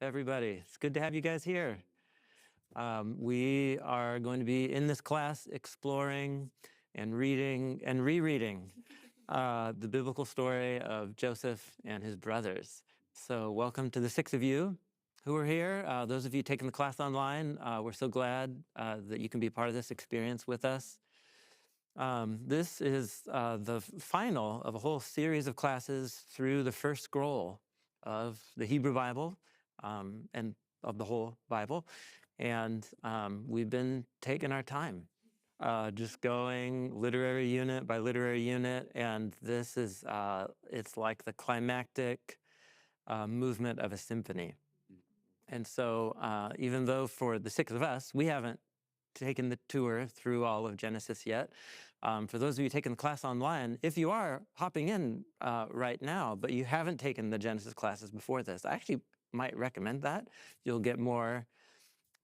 everybody. It's good to have you guys here. We are going to be in this class exploring and reading and rereading the biblical story of Joseph and his brothers. So welcome to the six of you who are here. Those of you taking the class online, we're so glad that you can be part of this experience with us. This is the final of a whole series of classes through the first scroll of the Hebrew Bible and of the whole Bible. And we've been taking our time, just going literary unit by literary unit. And this is, it's like the climactic movement of a symphony. And so even though for the six of us, we haven't taken the tour through all of Genesis yet. For those of you taking the class online, if you are hopping in right now, but you haven't taken the Genesis classes before this, I actually might recommend that. You'll get more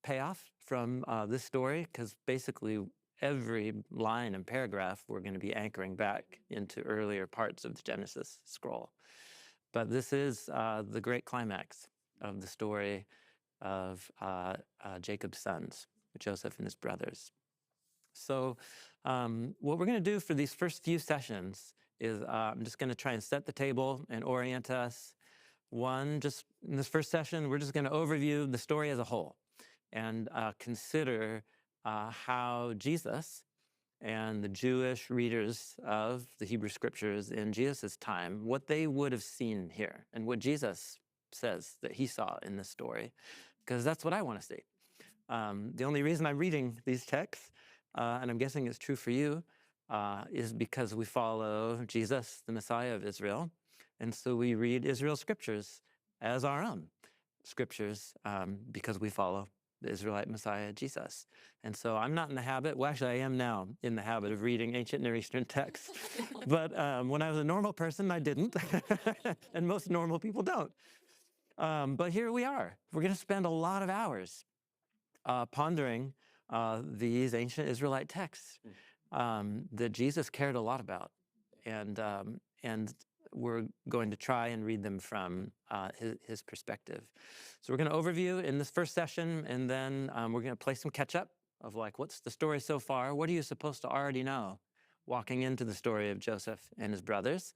payoff from this story, because basically every line and paragraph we're going to be anchoring back into earlier parts of the Genesis scroll. But this is the great climax of the story of Jacob's sons, Joseph and his brothers. So what we're going to do for these first few sessions is I'm just going to try and set the table and orient us. Just in this first session, we're just going to overview the story as a whole and consider how Jesus and the Jewish readers of the Hebrew Scriptures in Jesus' time, what they would have seen here and what Jesus says that he saw in this story, because that's what I want to see. The only reason I'm reading these texts, and I'm guessing it's true for you, is because we follow Jesus, the Messiah of Israel. And so we read Israel's scriptures as our own scriptures because we follow the Israelite Messiah, Jesus. And so I'm not in the habit, well, actually I am now in the habit of reading ancient Near Eastern texts. But when I was a normal person, I didn't. And most normal people don't. But here we are. We're going to spend a lot of hours pondering these ancient Israelite texts that Jesus cared a lot about, and we're going to try and read them from his perspective. So we're going to overview in this first session, and then we're going to play some catch up of like, what's the story so far? What are you supposed to already know walking into the story of Joseph and his brothers?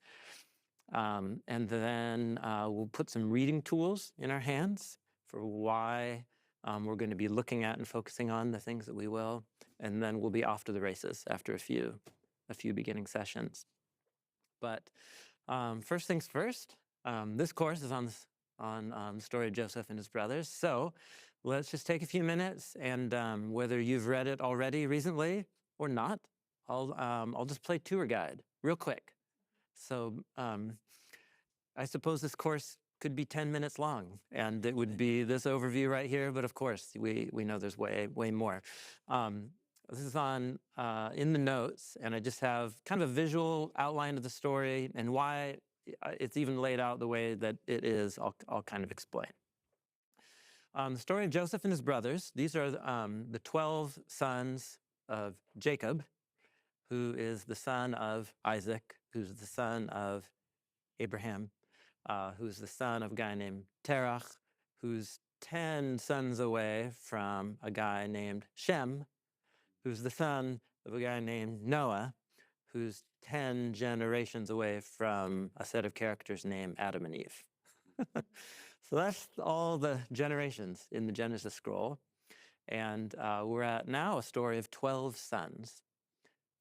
And then we'll put some reading tools in our hands for why we're going to be looking at and focusing on the things that we will, and then we'll be off to the races after a few beginning sessions. But first things first, this course is on the story of Joseph and his brothers. So let's just take a few minutes, and whether you've read it already recently or not, I'll just play tour guide real quick. So I suppose this course could be 10 minutes long, and it would be this overview right here. But of course, we know there's way more. This is on in the notes, and I just have kind of a visual outline of the story and why it's even laid out the way that it is. I'll kind of explain. The story of Joseph and his brothers. These are the 12 sons of Jacob, who is the son of Isaac, who's the son of Abraham, who's the son of a guy named Terach, who's 10 sons away from a guy named Shem, who's the son of a guy named Noah, who's 10 generations away from a set of characters named Adam and Eve. So that's all the generations in the Genesis scroll. And we're at now a story of 12 sons.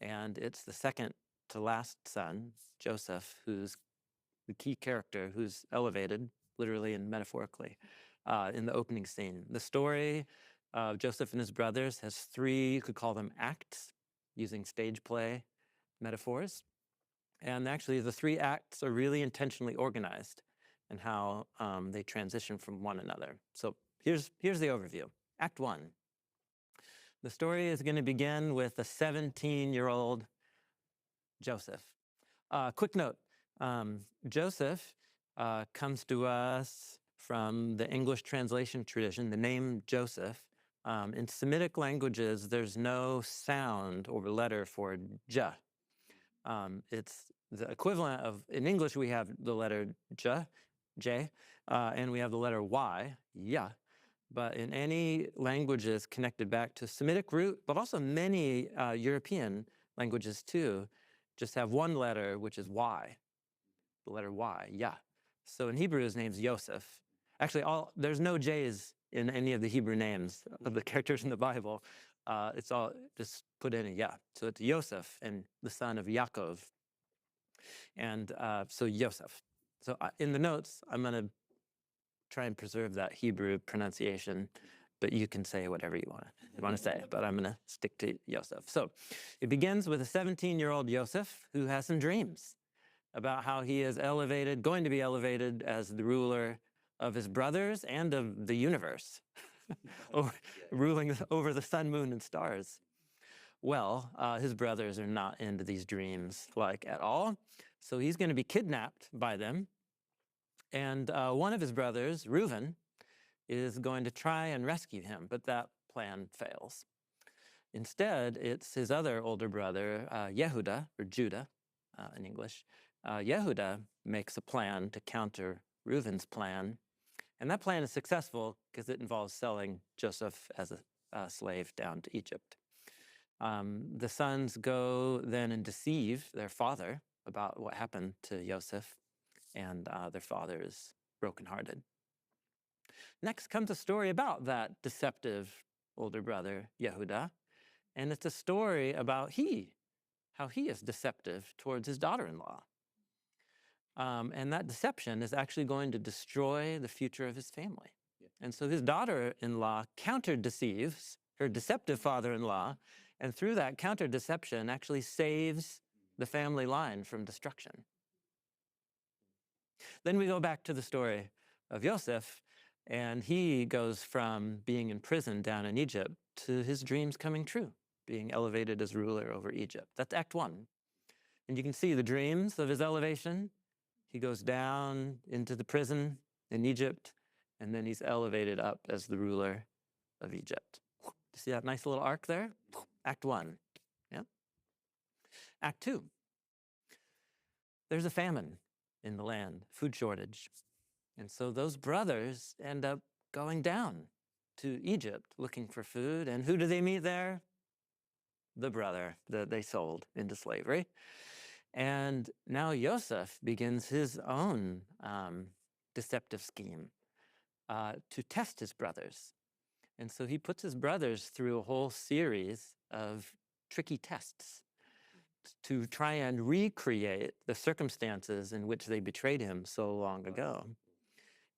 And it's the second to last son, Joseph, who's the key character, who's elevated, literally and metaphorically, in the opening scene. The story of Joseph and his brothers has three, you could call them acts, using stage play metaphors. And actually, the three acts are really intentionally organized in how they transition from one another. So here's the overview. Act 1. The story is going to begin with a 17-year-old Joseph. Quick note, Joseph comes to us from the English translation tradition. The name Joseph, in Semitic languages, there's no sound or letter for J. It's the equivalent of, in English, we have the letter J, and we have the letter Y, yeah. But in any languages connected back to Semitic root, but also many European languages too, just have one letter, which is Y, the letter Y, yeah. So in Hebrew, his name's Yosef. Actually, there's no J's in any of the Hebrew names of the characters in the Bible. It's all just put in a yeah. So it's Yosef, and the son of Yaakov. And so Yosef. So in the notes, I'm going to try and preserve that Hebrew pronunciation, but you can say whatever you want to say, but I'm going to stick to Yosef. So it begins with a 17-year-old Yosef who has some dreams about how he is going to be elevated as the ruler of his brothers and of the universe, ruling over the sun, moon, and stars. Well, his brothers are not into these dreams at all, so he's going to be kidnapped by them. And one of his brothers, Reuven, is going to try and rescue him, but that plan fails. Instead, it's his other older brother, Yehuda, or Judah in English. Yehuda makes a plan to counter Reuven's plan, and that plan is successful because it involves selling Joseph as a slave down to Egypt. The sons go then and deceive their father about what happened to Joseph, and their father is brokenhearted. Next comes a story about that deceptive older brother, Yehuda, and it's a story about how he is deceptive towards his daughter-in-law. And that deception is actually going to destroy the future of his family. Yeah. And so his daughter-in-law counter-deceives her deceptive father-in-law, and through that counter-deception actually saves the family line from destruction. Then we go back to the story of Joseph, and he goes from being in prison down in Egypt to his dreams coming true, being elevated as ruler over Egypt. That's Act 1. And you can see the dreams of his elevation. He goes down into the prison in Egypt, and then he's elevated up as the ruler of Egypt. You see that nice little arc there? Act 1. Yeah. Act 2. There's a famine in the land, food shortage. And so those brothers end up going down to Egypt looking for food. And who do they meet there? The brother that they sold into slavery. And now Joseph begins his own deceptive scheme to test his brothers. And so he puts his brothers through a whole series of tricky tests to try and recreate the circumstances in which they betrayed him so long ago.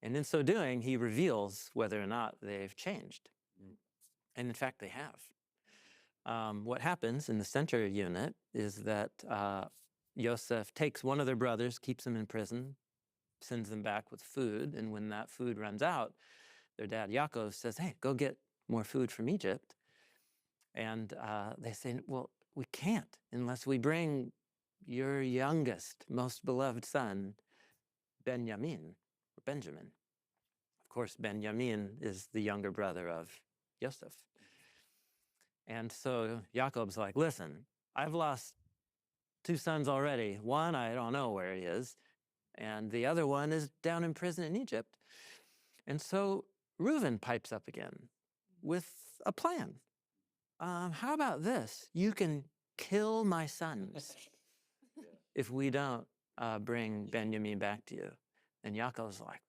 And in so doing, he reveals whether or not they've changed. And in fact, they have. What happens in the center unit is that Joseph takes one of their brothers, keeps him in prison, sends them back with food, and when that food runs out, their dad Yaakov says, hey, go get more food from Egypt. And they say, well, we can't unless we bring your youngest, most beloved son, Benjamin. Of course, Benjamin is the younger brother of Joseph. And so Jacob's like, listen, I've lost 2 sons already. One, I don't know where he is, and the other one is down in prison in Egypt. And so Reuven pipes up again with a plan. How about this? You can kill my sons if we don't bring Benjamin back to you. And Yaakov's like,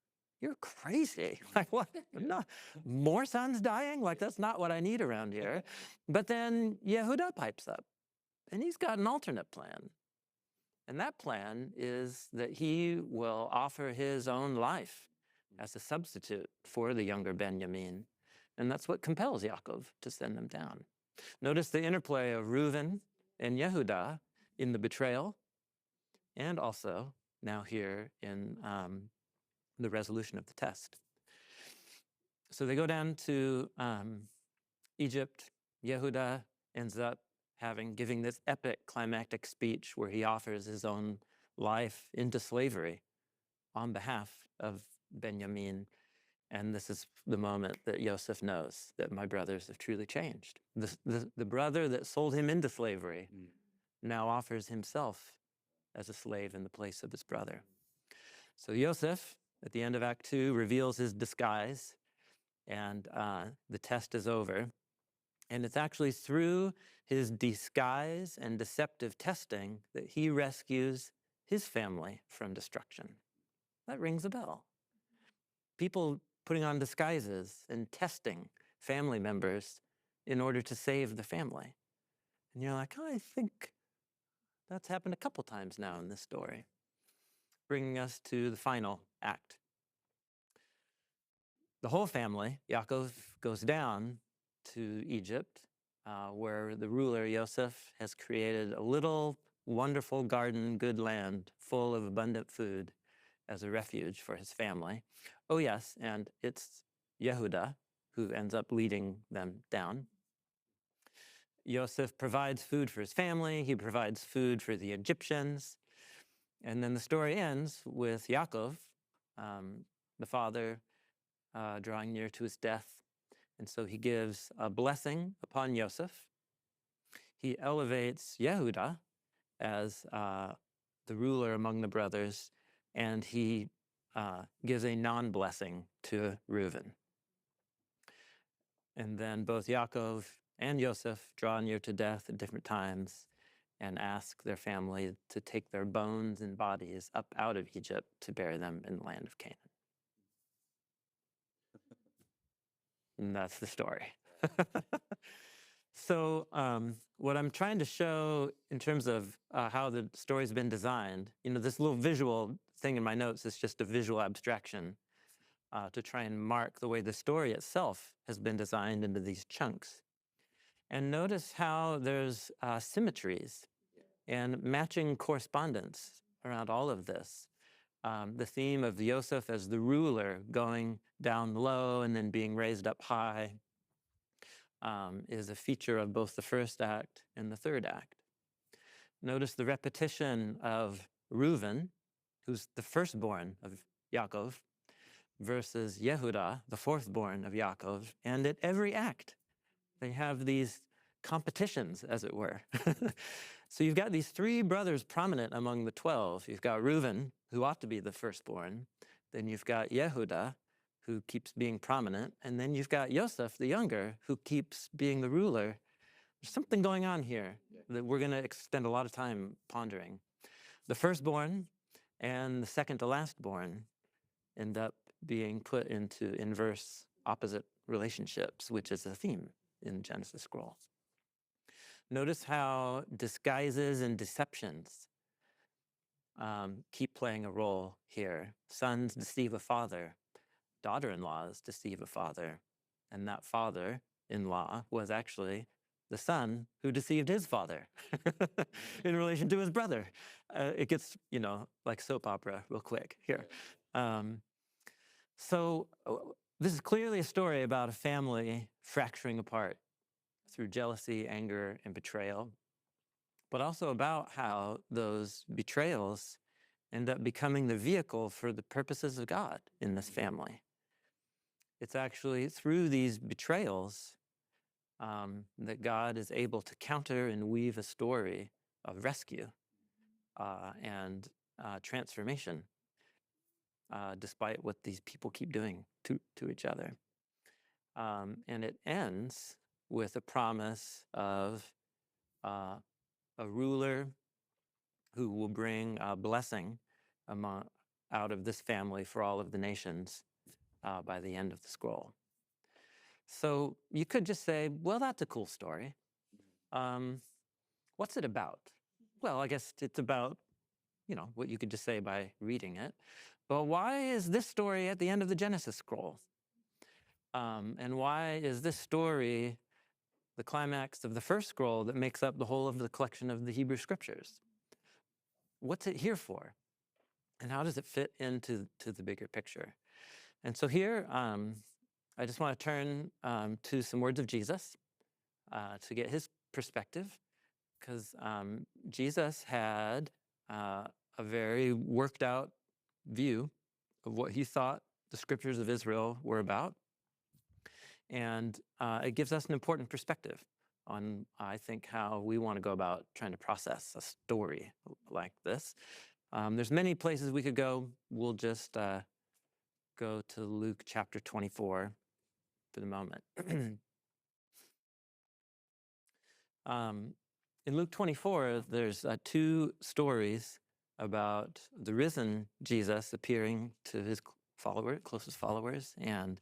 you're crazy. Like, what? No, more sons dying? Like, that's not what I need around here. But then Yehuda pipes up, and he's got an alternate plan. And that plan is that he will offer his own life as a substitute for the younger Benjamin. And that's what compels Yaakov to send them down. Notice the interplay of Reuven and Yehuda in the betrayal, and also now here in the resolution of the test. So they go down to Egypt. Yehuda ends up giving this epic climactic speech where he offers his own life into slavery on behalf of Benjamin. And this is the moment that Joseph knows that my brothers have truly changed. The brother that sold him into slavery now offers himself as a slave in the place of his brother. So Joseph at the end of Act 2, reveals his disguise, and the test is over. And it's actually through his disguise and deceptive testing that he rescues his family from destruction. That rings a bell. People putting on disguises and testing family members in order to save the family. And you're like, oh, I think that's happened a couple times now in this story. Bringing us to the final act. The whole family, Yaakov, goes down to Egypt, where the ruler Yosef has created a little wonderful garden, good land, full of abundant food as a refuge for his family. Oh yes, and it's Yehuda who ends up leading them down. Yosef provides food for his family, he provides food for the Egyptians, and then the story ends with Yaakov, the father, drawing near to his death. And so he gives a blessing upon Yosef. He elevates Yehuda as the ruler among the brothers, and he gives a non-blessing to Reuben. And then both Yaakov and Yosef draw near to death at different times and ask their family to take their bones and bodies up out of Egypt to bury them in the land of Canaan. And that's the story. So what I'm trying to show in terms of how the story's been designed, this little visual thing in my notes is just a visual abstraction to try and mark the way the story itself has been designed into these chunks. And notice how there's symmetries and matching correspondence around all of this. The theme of Yosef as the ruler going down low and then being raised up high is a feature of both the first act and the third act. Notice the repetition of Reuben, who's the firstborn of Yaakov, versus Yehuda, the fourthborn of Yaakov. And at every act, they have these competitions, as it were. So you've got these three brothers prominent among the 12. You've got Reuben, who ought to be the firstborn. Then you've got Yehuda, who keeps being prominent. And then you've got Yosef, the younger, who keeps being the ruler. There's something going on here that we're going to spend a lot of time pondering. The firstborn and the second to lastborn end up being put into inverse opposite relationships, which is a theme in Genesis scroll. Notice how disguises and deceptions keep playing a role here. Sons deceive a father, daughter-in-laws deceive a father, and that father-in-law was actually the son who deceived his father in relation to his brother. It gets, like soap opera real quick here. So this is clearly a story about a family fracturing apart through jealousy, anger, and betrayal, but also about how those betrayals end up becoming the vehicle for the purposes of God in this family. It's actually through these betrayals that God is able to counter and weave a story of rescue and transformation, despite what these people keep doing to each other. And it ends with a promise of a ruler who will bring a blessing out of this family for all of the nations by the end of the scroll. So you could just say, well, that's a cool story. What's it about? Well, I guess it's about, what you could just say by reading it. But why is this story at the end of the Genesis scroll? And why is this story the climax of the first scroll that makes up the whole of the collection of the Hebrew Scriptures? What's it here for? And how does it fit into the bigger picture? And so here, I just want to turn to some words of Jesus to get his perspective, because Jesus had a very worked out view of what he thought the Scriptures of Israel were about. And it gives us an important perspective on, I think, how we want to go about trying to process a story like this. There's many places we could go. We'll just go to Luke chapter 24 for the moment. In Luke 24, there's 2 stories about the risen Jesus appearing to his closest followers, and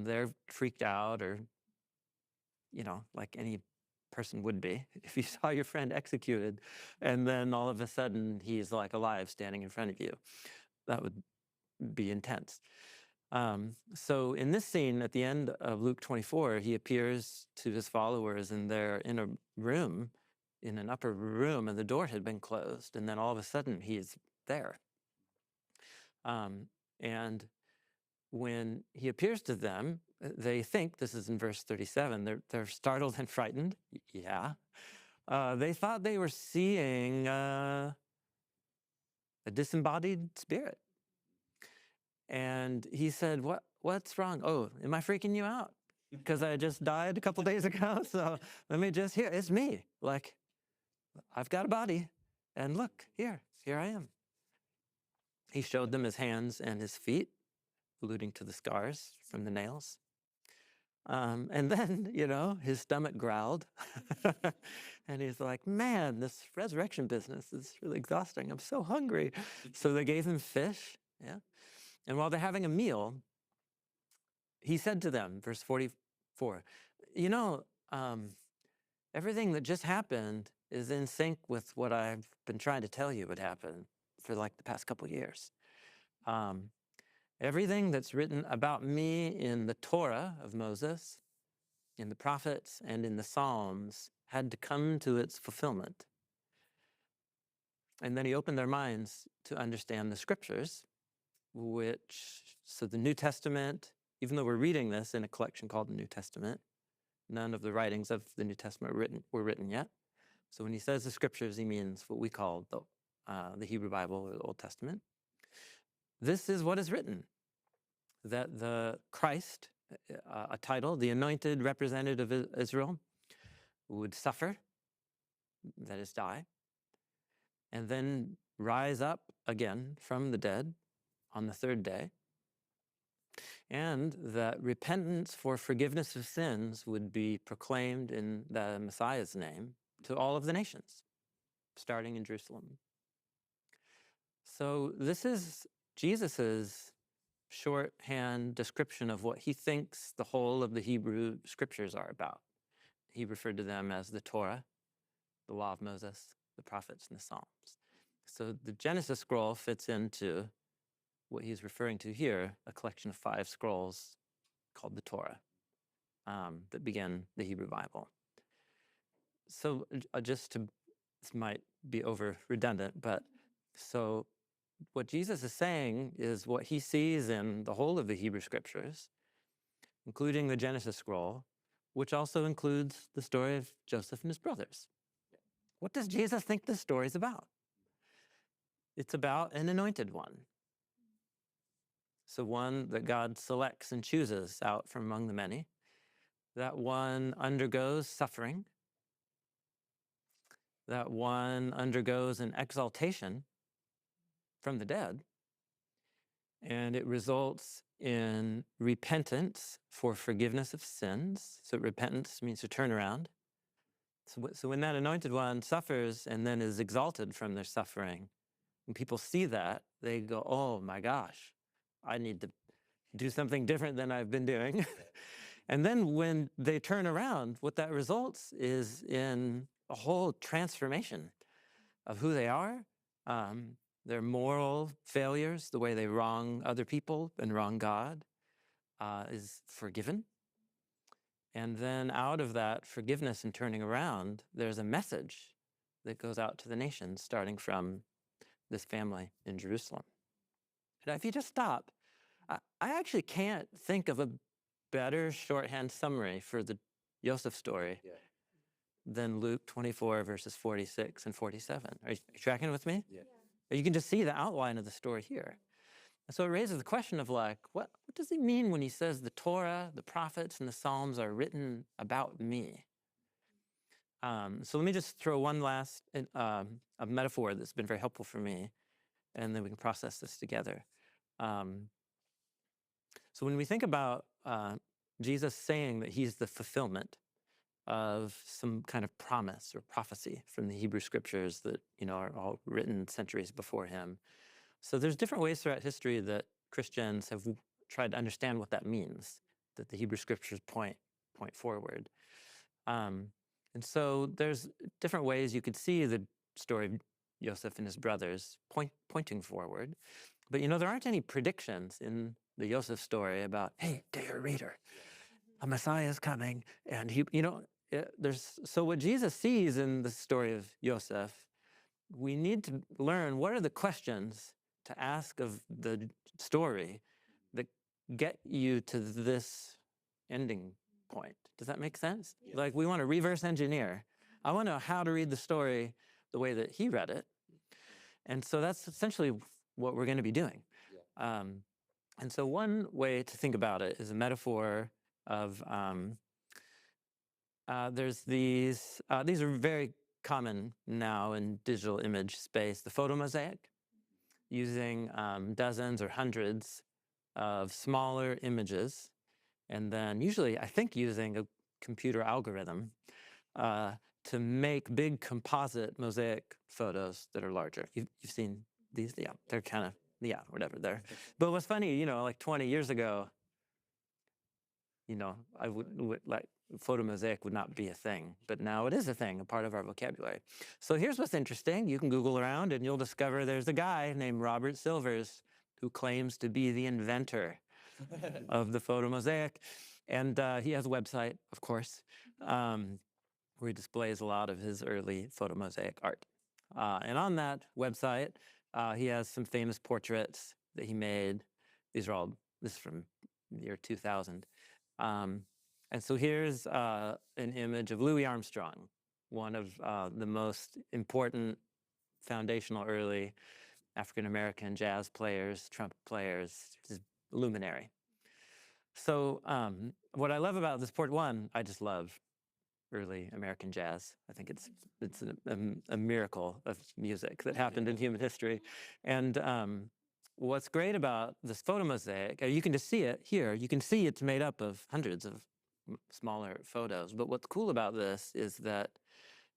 they're freaked out, or, like any person would be if you saw your friend executed, and then all of a sudden he's like alive standing in front of you. That would be intense. So in this scene at the end of Luke 24, he appears to his followers, and they're in a room, in an upper room, and the door had been closed. And then all of a sudden he's there. And when he appears to them, they think, this is in verse 37, they're startled and frightened. Yeah. They thought they were seeing a disembodied spirit. And he said, what's wrong? Oh, am I freaking you out? Because I just died a couple days ago. So let me just, here, it's me. Like, I've got a body. And look, here I am. He showed them his hands and his feet, alluding to the scars from the nails. And then, his stomach growled. And he's like, man, this resurrection business is really exhausting. I'm so hungry. So they gave him fish. Yeah. And while they're having a meal, he said to them, verse 44, everything that just happened is in sync with what I've been trying to tell you would happen for like the past couple years. Everything that's written about me in the Torah of Moses, in the prophets, and in the Psalms had to come to its fulfillment. And then he opened their minds to understand the scriptures, so the New Testament, even though we're reading this in a collection called the New Testament, none of the writings of the New Testament were written yet. So when he says the scriptures, he means what we call the Hebrew Bible or the Old Testament. This is what is written, that the Christ, a title, the anointed representative of Israel, would suffer, that is, die, and then rise up again from the dead on the 3rd day, and that repentance for forgiveness of sins would be proclaimed in the Messiah's name to all of the nations, starting in Jerusalem. So this is Jesus's shorthand description of what he thinks the whole of the Hebrew scriptures are about. He referred to them as the Torah, the law of Moses, the prophets, and the Psalms. So the Genesis scroll fits into what he's referring to here, a collection of 5 scrolls called the Torah that begin the Hebrew Bible. So this might be over redundant, but so what Jesus is saying is what he sees in the whole of the Hebrew scriptures, including the Genesis scroll, which also includes the story of Joseph and his brothers. What does Jesus think this story is about? It's about an anointed one. So one that God selects and chooses out from among the many. That one undergoes suffering. That one undergoes an exaltation from the dead. And it results in repentance for forgiveness of sins. So repentance means to turn around. So when that anointed one suffers and then is exalted from their suffering, when people see that, they go, oh my gosh, I need to do something different than I've been doing. And then when they turn around, what that results is in a whole transformation of who they are, their moral failures, the way they wrong other people and wrong God, is forgiven. And then out of that forgiveness and turning around, there's a message that goes out to the nations, starting from this family in Jerusalem. Now, if you just stop, I actually can't think of a better shorthand summary for the Joseph story than Luke 24, verses 46 and 47. Are you tracking with me? Yeah. You can just see the outline of the story here. And so it raises the question of what does he mean when he says the Torah, the prophets, and the Psalms are written about me? So let me just throw one last a metaphor that's been very helpful for me, and then we can process this together. So when we think about Jesus saying that he's the fulfillment of some kind of promise or prophecy from the Hebrew scriptures that are all written centuries before him. So there's different ways throughout history that Christians have tried to understand what that means, that the Hebrew scriptures point forward. And so there's different ways you could see the story of Joseph and his brothers pointing forward. But there aren't any predictions in the Joseph story about, hey, dear reader, a Messiah is coming. And so what Jesus sees in the story of Joseph, we need to learn what are the questions to ask of the story that get you to this ending point. Does that make sense? Yeah. Like, we want to reverse engineer. I want to know how to read the story the way that he read it. And so that's essentially what we're going to be doing. Yeah. And so one way to think about it is a metaphor of, there's these are very common now in digital image space, the photomosaic, using dozens or hundreds of smaller images, and then usually, I think, using a computer algorithm to make big composite mosaic photos that are larger. You've seen these? Yeah, they're kind of, whatever they're. But what's funny, like 20 years ago, I would like, photomosaic would not be a thing, but now it is a thing, a part of our vocabulary. So here's what's interesting. You can Google around and you'll discover there's a guy named Robert Silvers who claims to be the inventor of the photomosaic. And he has a website, of course, where he displays a lot of his early photomosaic art. And on that website, he has some famous portraits that he made. This is from the year 2000. And so here's an image of Louis Armstrong, one of the most important foundational early African-American jazz players, trumpet players, just luminary. So what I love about this one, I just love early American jazz. I think it's a miracle of music that happened in human history. And what's great about this photomosaic, you can just see it here. You can see it's made up of hundreds of smaller photos. But what's cool about this is that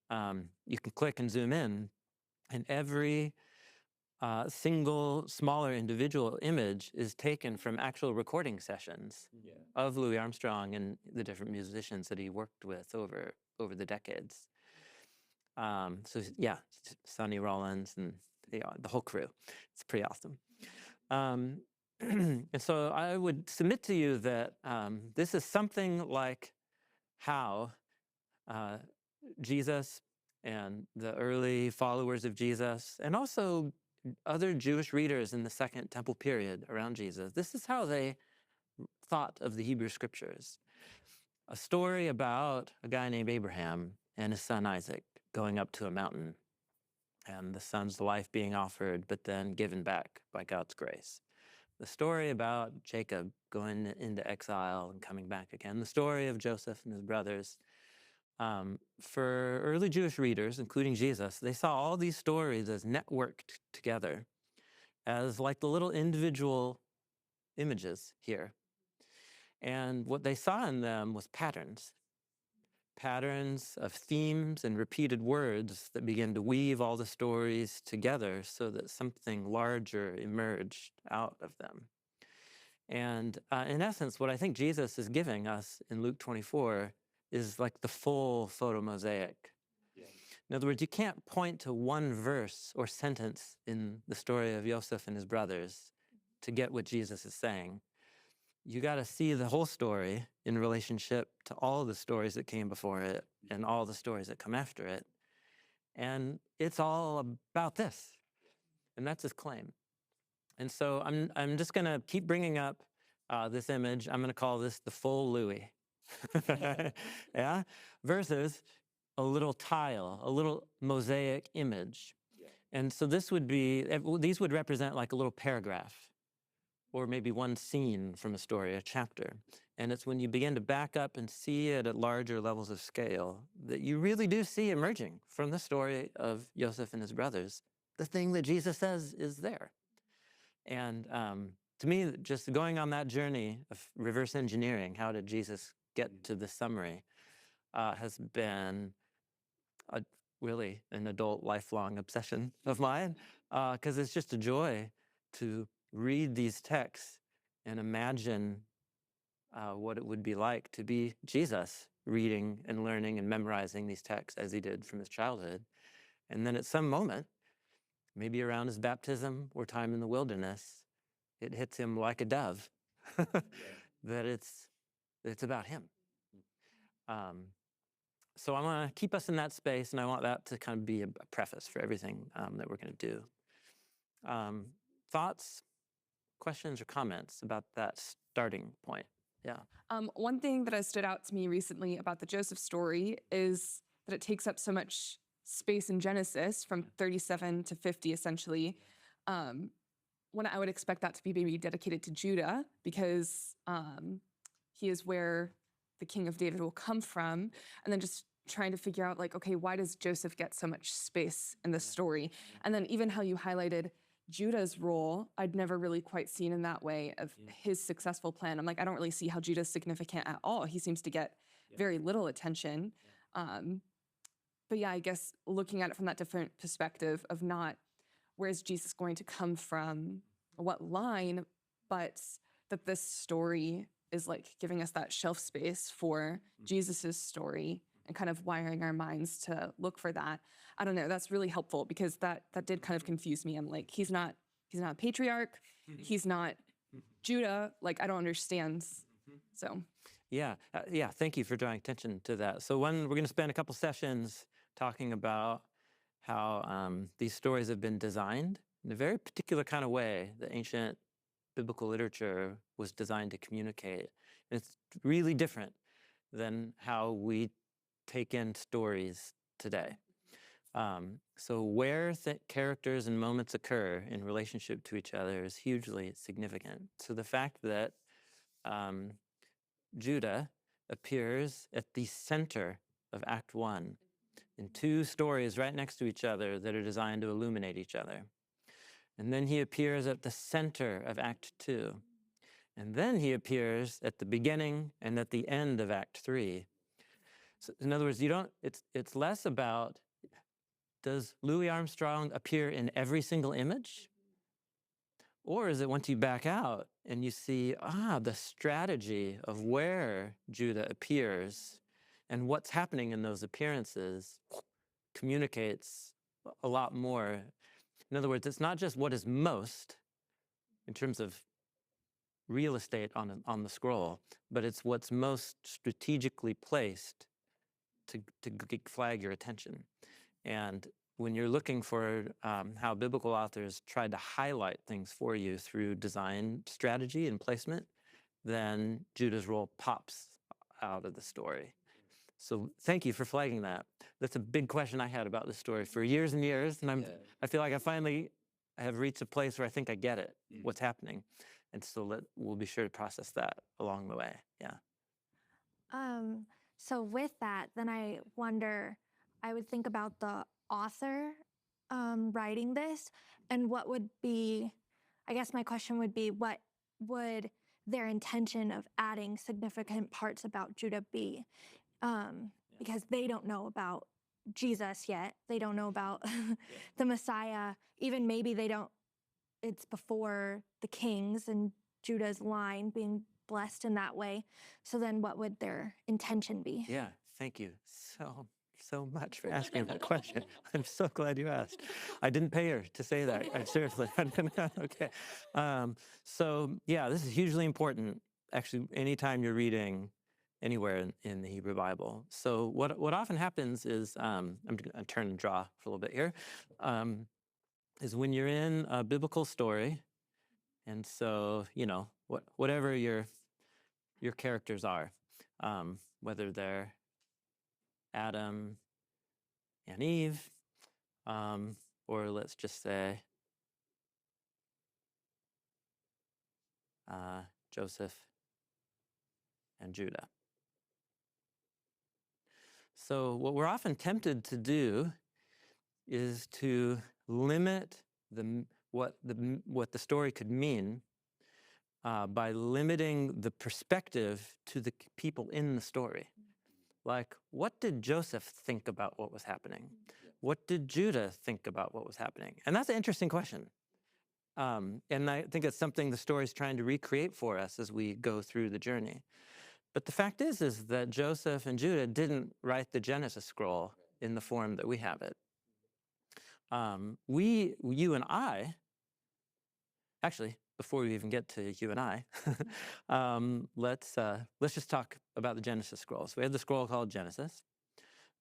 you can click and zoom in, and every single smaller individual image is taken from actual recording sessions of Louis Armstrong and the different musicians that he worked with over the decades. So yeah, Sonny Rollins and the whole crew. It's pretty awesome. And so I would submit to you that this is something like how Jesus and the early followers of Jesus, and also other Jewish readers in the Second Temple period around Jesus, this is how they thought of the Hebrew scriptures. A story about a guy named Abraham and his son Isaac going up to a mountain, and the son's life being offered, but then given back by God's grace. The story about Jacob going into exile and coming back again. The story of Joseph and his brothers. For early Jewish readers, including Jesus, they saw all these stories as networked together, as like the little individual images here. And what they saw in them was patterns of themes and repeated words that began to weave all the stories together so that something larger emerged out of them. And in essence, what I think Jesus is giving us in Luke 24 is like the full photomosaic. Yeah. In other words, you can't point to one verse or sentence in the story of Joseph and his brothers to get what Jesus is saying. You got to see the whole story in relationship to all the stories that came before it and all the stories that come after it. And it's all about this. And that's his claim. And so I'm just going to keep bringing up this image. I'm going to call this the full Louis. Yeah? Versus a little tile, a little mosaic image. Yeah. And so these would represent like a little paragraph, or maybe one scene from a story, a chapter. And it's when you begin to back up and see it at larger levels of scale that you really do see emerging from the story of Joseph and his brothers the thing that Jesus says is there. And to me, just going on that journey of reverse engineering, how did Jesus get to this summary, has been really an adult lifelong obsession of mine, because it's just a joy to read these texts and imagine what it would be like to be Jesus, reading and learning and memorizing these texts as he did from his childhood. And then at some moment, maybe around his baptism or time in the wilderness, it hits him like a dove that it's about him. So I want to keep us in that space, and I want that to kind of be a preface for everything that we're going to do. Thoughts, questions, or comments about that starting point? Yeah. One thing that has stood out to me recently about the Joseph story is that it takes up so much space in Genesis from 37 to 50, essentially. When I would expect that to be maybe dedicated to Judah, because he is where the king of David will come from, and then just trying to figure out, like, okay, why does Joseph get so much space in this story? And then even how you highlighted Judah's role, I'd never really quite seen in that way of his successful plan. I'm like, I don't really see how Judah's significant at all. He seems to get very little attention. But yeah, I guess looking at it from that different perspective of not where's Jesus going to come from, what line, but that this story is like giving us that shelf space for Jesus's story and kind of wiring our minds to look for that. I don't know, that's really helpful, because that did kind of confuse me. I'm like, he's not a patriarch, he's not Judah, like, I don't understand. So Yeah, thank you for drawing attention to that. So we're going to spend a couple sessions talking about how these stories have been designed in a very particular kind of way that ancient biblical literature was designed to communicate. And it's really different than how we take in stories today. So where characters and moments occur in relationship to each other is hugely significant. So the fact that Judah appears at the center of Act 1 in two stories right next to each other that are designed to illuminate each other. And then he appears at the center of Act 2. And then he appears at the beginning and at the end of Act 3. So in other words, it's less about, does Louis Armstrong appear in every single image? Or is it once you back out and you see, the strategy of where Judah appears and what's happening in those appearances communicates a lot more. In other words, it's not just what is most in terms of real estate on the scroll, but it's what's most strategically placed to flag your attention. And when you're looking for how biblical authors tried to highlight things for you through design strategy and placement, then Judah's role pops out of the story. So thank you for flagging that. That's a big question I had about this story for years and years, and I feel like I have reached a place where I think I get it, what's happening. And so we'll be sure to process that along the way. Yeah. So with that, then I would think about the author writing this, and what would be, I guess my question would be, what would their intention of adding significant parts about Judah be? Because they don't know about Jesus yet. They don't know about the Messiah. Even maybe it's before the kings and Judah's line being blessed in that way. So then what would their intention be? Yeah, thank you so much for asking that question. I'm so glad you asked. I didn't pay her to say that. Seriously. Okay. So yeah, this is hugely important. Actually, anytime you're reading anywhere in the Hebrew Bible. So what often happens is, I'm going to turn and draw for a little bit here, is when you're in a biblical story, and so, whatever your characters are, whether they're Adam and Eve, or let's just say Joseph and Judah. So what we're often tempted to do is to limit what the story could mean by limiting the perspective to the people in the story. Like, what did Joseph think about what was happening? What did Judah think about what was happening? And that's an interesting question. And I think it's something the story is trying to recreate for us as we go through the journey. But the fact is that Joseph and Judah didn't write the Genesis scroll in the form that we have it. You and I, actually, before we even get to you and I, let's just talk about the Genesis scroll. So we have the scroll called Genesis,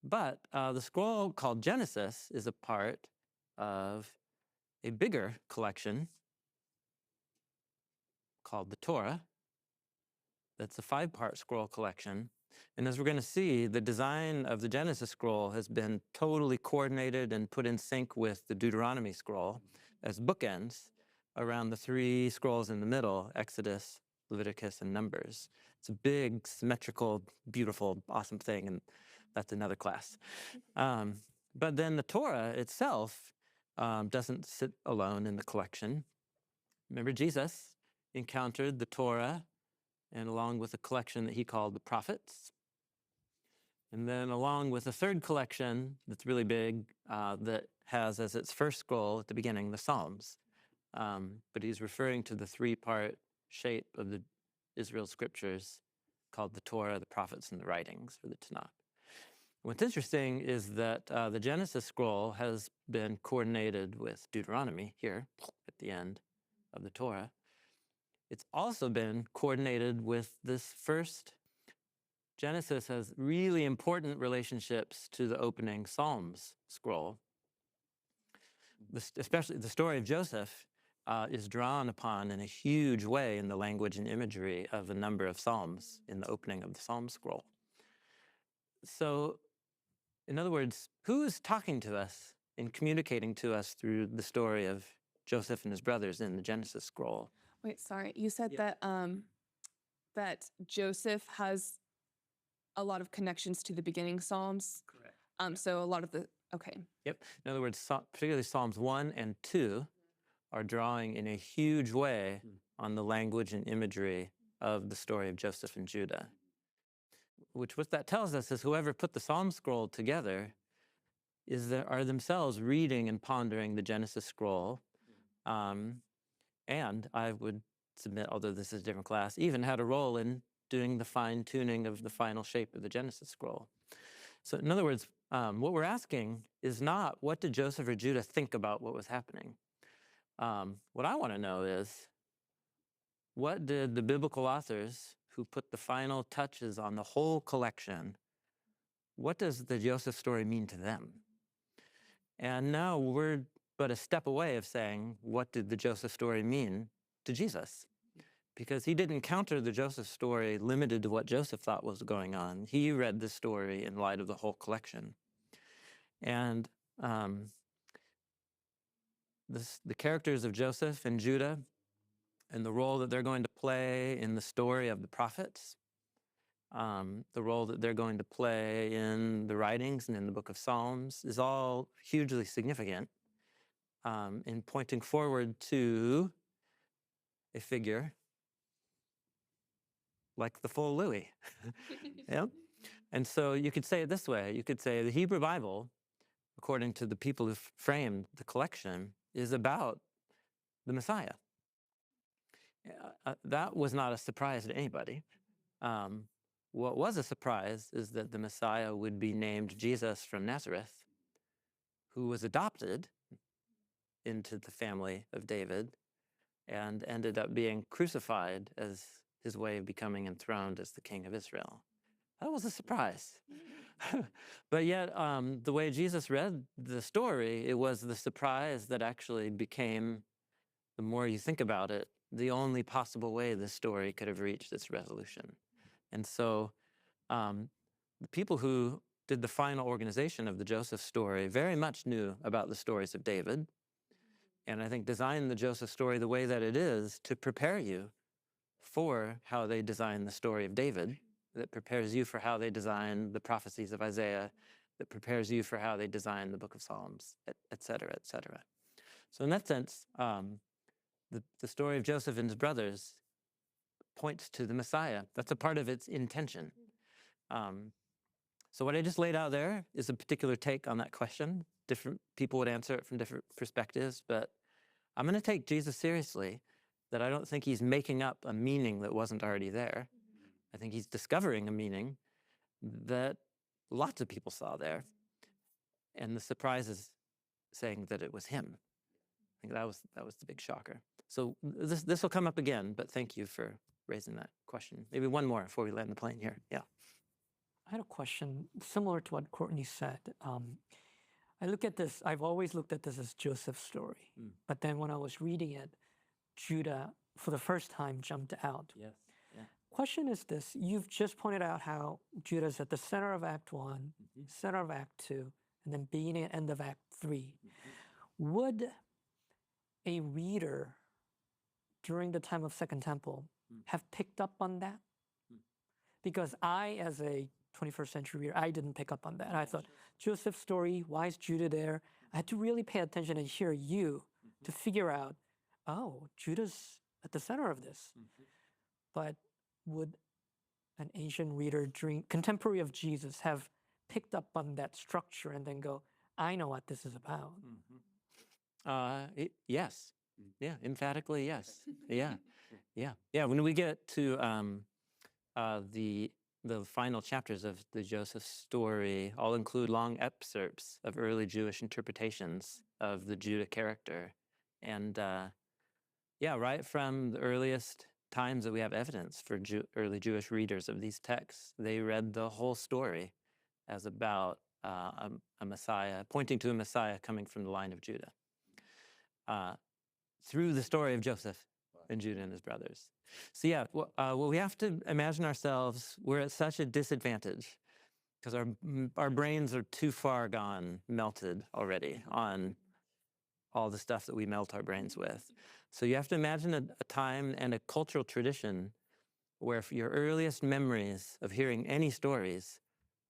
but the scroll called Genesis is a part of a bigger collection called the Torah. That's a 5-part scroll collection. And as we're going to see, the design of the Genesis scroll has been totally coordinated and put in sync with the Deuteronomy scroll as bookends around the 3 scrolls in the middle, Exodus, Leviticus, and Numbers. It's a big, symmetrical, beautiful, awesome thing, and that's another class. But then the Torah itself doesn't sit alone in the collection. Remember, Jesus encountered the Torah, and along with a collection that he called the prophets. And then along with a 3rd collection that's really big, that has as its first scroll at the beginning, the Psalms. But he's referring to the 3-part shape of the Israel scriptures called the Torah, the prophets, and the writings, or the Tanakh. What's interesting is that the Genesis scroll has been coordinated with Deuteronomy here at the end of the Torah. It's also been coordinated with this first. Genesis has really important relationships to the opening Psalms scroll. Especially the story of Joseph is drawn upon in a huge way in the language and imagery of a number of Psalms in the opening of the Psalm scroll. So, in other words, who is talking to us and communicating to us through the story of Joseph and his brothers in the Genesis scroll? Wait, sorry. You said that that Joseph has a lot of connections to the beginning Psalms. Correct. So a lot of the okay. Yep. In other words, particularly Psalms 1 and 2 are drawing in a huge way on the language and imagery of the story of Joseph and Judah. Which what that tells us is whoever put the Psalm scroll together are themselves reading and pondering the Genesis scroll. And I would submit, although this is a different class, even had a role in doing the fine-tuning of the final shape of the Genesis scroll. So in other words, what we're asking is not what did Joseph or Judah think about what was happening. What I want to know is what did the biblical authors who put the final touches on the whole collection, what does the Joseph story mean to them? And now we're but a step away of saying, what did the Joseph story mean to Jesus? Because he didn't encounter the Joseph story limited to what Joseph thought was going on. He read the story in light of the whole collection. And the characters of Joseph and Judah and the role that they're going to play in the story of the prophets, the role that they're going to play in the writings and in the book of Psalms is all hugely significant in pointing forward to a figure like the full Louis. Yeah? And so you could say it this way. You could say the Hebrew Bible, according to the people who framed the collection, is about the Messiah. That was not a surprise to anybody. What was a surprise is that the Messiah would be named Jesus from Nazareth, who was adopted into the family of David and ended up being crucified as his way of becoming enthroned as the king of Israel. That was a surprise. But yet, the way Jesus read the story, it was the surprise that actually became, the more you think about it, the only possible way this story could have reached its resolution. And so the people who did the final organization of the Joseph story very much knew about the stories of David. And I think designed the Joseph story the way that it is to prepare you for how they designed the story of David, that prepares you for how they designed the prophecies of Isaiah, that prepares you for how they designed the book of Psalms, et cetera, et cetera. So in that sense, the story of Joseph and his brothers points to the Messiah. That's a part of its intention. So what I just laid out there is a particular take on that question. Different people would answer it from different perspectives, but I'm going to take Jesus seriously, that I don't think he's making up a meaning that wasn't already there. I think he's discovering a meaning that lots of people saw there. And the surprise is saying that it was him. I think that was the big shocker. So this will come up again, but thank you for raising that question. Maybe one more before we land the plane here. Yeah. I had a question similar to what Courtney said. I look at this, I've always looked at this as Joseph's story. But then when I was reading it, Judah, for the first time, jumped out. Yes. Yeah. Question is this, you've just pointed out how Judah's at the center of Act 1, center of Act 2, and then beginning and end of Act 3. Would a reader during the time of Second Temple have picked up on that? Because I, as a 21st century reader, I didn't pick up on that. I thought, Joseph's story, why is Judah there? I had to really pay attention and hear you to figure out, oh, Judah's at the center of this. But would an ancient reader, contemporary of Jesus, have picked up on that structure and then go, I know what this is about? Yes. Yeah, emphatically yes. Yeah. When we get to the final chapters of the Joseph story, I'll include long excerpts of early Jewish interpretations of the Judah character. And right from the earliest times that we have evidence for early Jewish readers of these texts, they read the whole story as about a Messiah, pointing to a Messiah coming from the line of Judah, through the story of Joseph and Judah and his brothers. So well, we have to imagine ourselves, we're at such a disadvantage because our brains are too far gone, melted already on all the stuff that we melt our brains with. So you have to imagine a time and a cultural tradition where your earliest memories of hearing any stories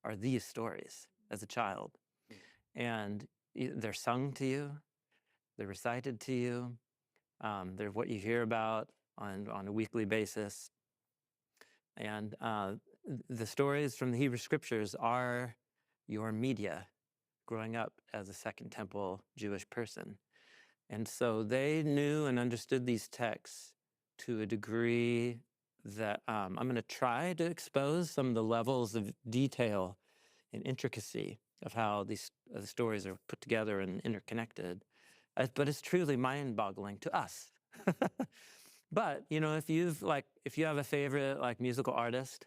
are these stories as a child. And they're sung to you, they're recited to you, they're what you hear about on a weekly basis. And the stories from the Hebrew Scriptures are your media growing up as a Second Temple Jewish person. And so they knew and understood these texts to a degree that I'm going to try to expose some of the levels of detail and intricacy of how these stories are put together and interconnected. But it's truly mind-boggling to us. But if you have a favorite musical artist,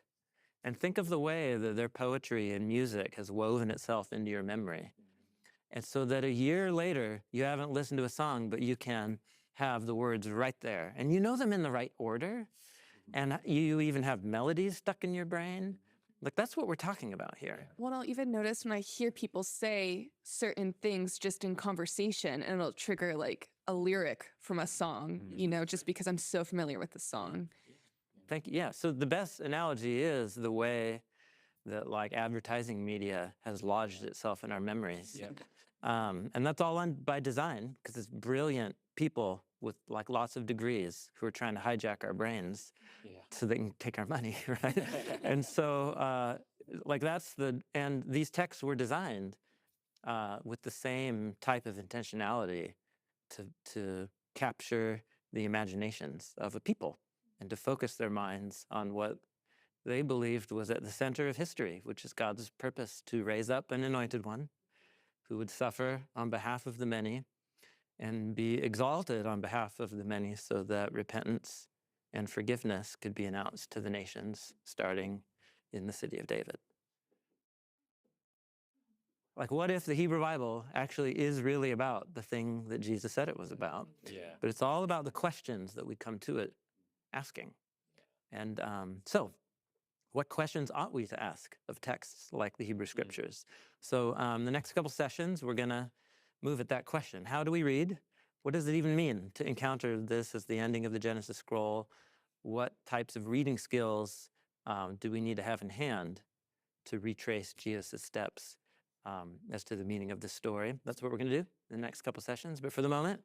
and think of the way that their poetry and music has woven itself into your memory. And so that a year later, you haven't listened to a song, but you can have the words right there. And you know them in the right order. And you even have melodies stuck in your brain. That's what we're talking about here. Well, I'll even notice when I hear people say certain things just in conversation, and it'll trigger a lyric from a song, just because I'm so familiar with the song. Thank you. Yeah, so the best analogy is the way that advertising media has lodged itself in our memories. Yeah. And that's all by design, because it's brilliant people with lots of degrees who are trying to hijack our brains so they can take our money, right? And so and these texts were designed with the same type of intentionality to capture the imaginations of a people and to focus their minds on what they believed was at the center of history, which is God's purpose to raise up an anointed one who would suffer on behalf of the many and be exalted on behalf of the many so that repentance and forgiveness could be announced to the nations, starting in the city of David. What if the Hebrew Bible actually is really about the thing that Jesus said it was about? Yeah. But it's all about the questions that we come to it asking. And so what questions ought we to ask of texts like the Hebrew Scriptures? So the next couple sessions, we're going to move at that question. How do we read? What does it even mean to encounter this as the ending of the Genesis scroll? What types of reading skills do we need to have in hand to retrace Jesus' steps as to the meaning of this story? That's what we're going to do in the next couple sessions. But for the moment,